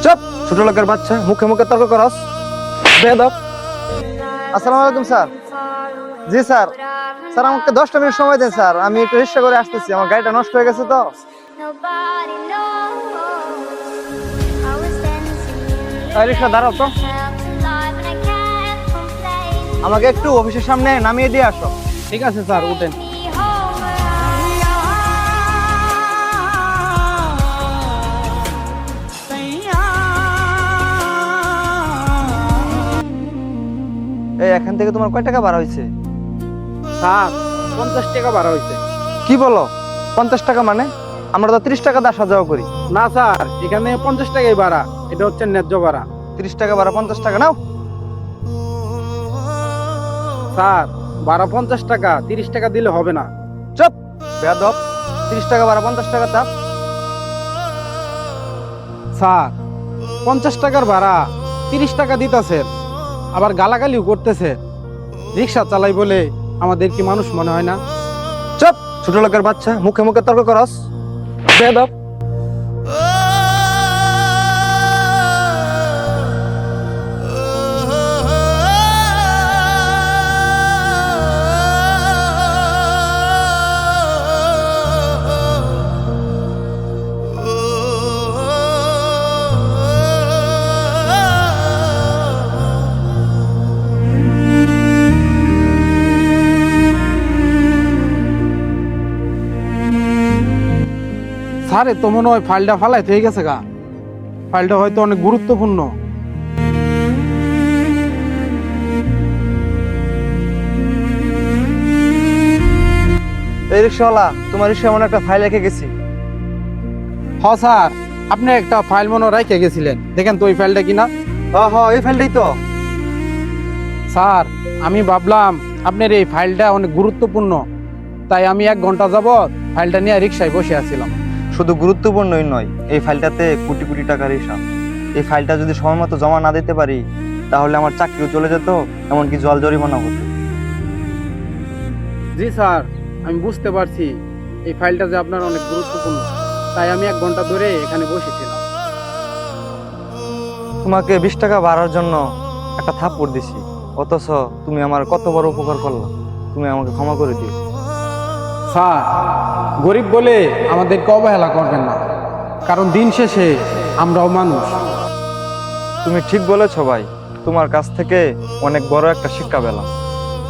চুপ, ছোট লোকের বাচ্চা, মুখে মুখে তর্ক করস। বেয়াদব। আসসালামু আলাইকুম স্যার। জি স্যার, স্যার আমাকে 10টা মিনিট সময় দেন স্যার, আমি একটু রিক্সা করে আসতেছি, আমার গাড়িটা নষ্ট হয়ে গেছে তো। রিক্সা দাঁড়াও তো, আমাকে একটু অফিসের সামনে নামিয়ে দিয়ে আসো। ঠিক আছে স্যার, উঠেন। এই এখান থেকে তোমার কয় টাকা ভাড়া হয়েছে? স্যার 50 টাকা ভাড়া হয়েছে। কি বলো, 50 টাকা? মানে আমরা তো 30 টাকা দিয়ে আসা যাওয়া করি। না স্যার, এখানে 50 টাকাই ভাড়া, এটা হচ্ছে ন্যায্য ভাড়া। 30 টাকা ভাড়া, 50 টাকা নাও। স্যার ভাড়া 50 টাকা, 30 টাকা দিলে হবে না। চুপ, বেয়াদব। 30 টাকা ভাড়া, 50 টাকা চাপ। স্যার 50 টাকার ভাড়া 30 টাকা দিতেছেন, আবার গালাগালিও করতেছে। রিক্সা চালাই বলে আমাদের কি মানুষ মনে হয় না? চুপ, ছোট লোকের বাচ্চা, মুখে মুখে তর্ক করস। বেয়াদব। স্যার এ তো মনে হয় ফাইলটা ফালাই হয়ে গেছে গা। ফাইলটা হয়তো অনেক গুরুত্বপূর্ণ। এই রিক্সাওয়ালা, তোমার রিক্সা এমন একটা ফাইল রেখে গেছি। হ স্যার, আপনি একটা ফাইল মনে হয় রেখে গেছিলেন, দেখেন তো ওই ফাইলটা কিনা। এই ফাইলটাই তো। স্যার আমি ভাবলাম আপনার এই ফাইলটা অনেক গুরুত্বপূর্ণ, তাই আমি 1 ঘন্টা যাবত ফাইলটা নিয়ে রিক্সায় বসে আছিলাম। শুধু গুরুত্বপূর্ণই নয়, এই ফাইলটাতে কোটি কোটি টাকার হিসাব। এই ফাইলটা যদি সময় মতো জমা না দিতে পারি, তাহলে আমার চাকরিও চলে যেত, এমনকি জল জরিমানা হতো। জি স্যার, আমি বুঝতে পারছি এই ফাইলটা যে আপনার অনেক গুরুত্বপূর্ণ, তাই আমি 1 ঘন্টা ধরে এখানে বসেছিলাম। তোমাকে 20 টাকা ভাড়ার জন্য একটা থাপ্পড় দিছি, অথচ তুমি আমার কত বড় উপকার করলা। তুমি আমাকে ক্ষমা করে দিও। স্যার গরিব বলে আমাদেরকে অবহেলা করবেন না, কারণ দিন শেষে আমরাও মানুষ। তুমি ঠিক বলেছো ভাই, তোমার কাছ থেকে অনেক বড় একটা শিক্ষা পেলাম।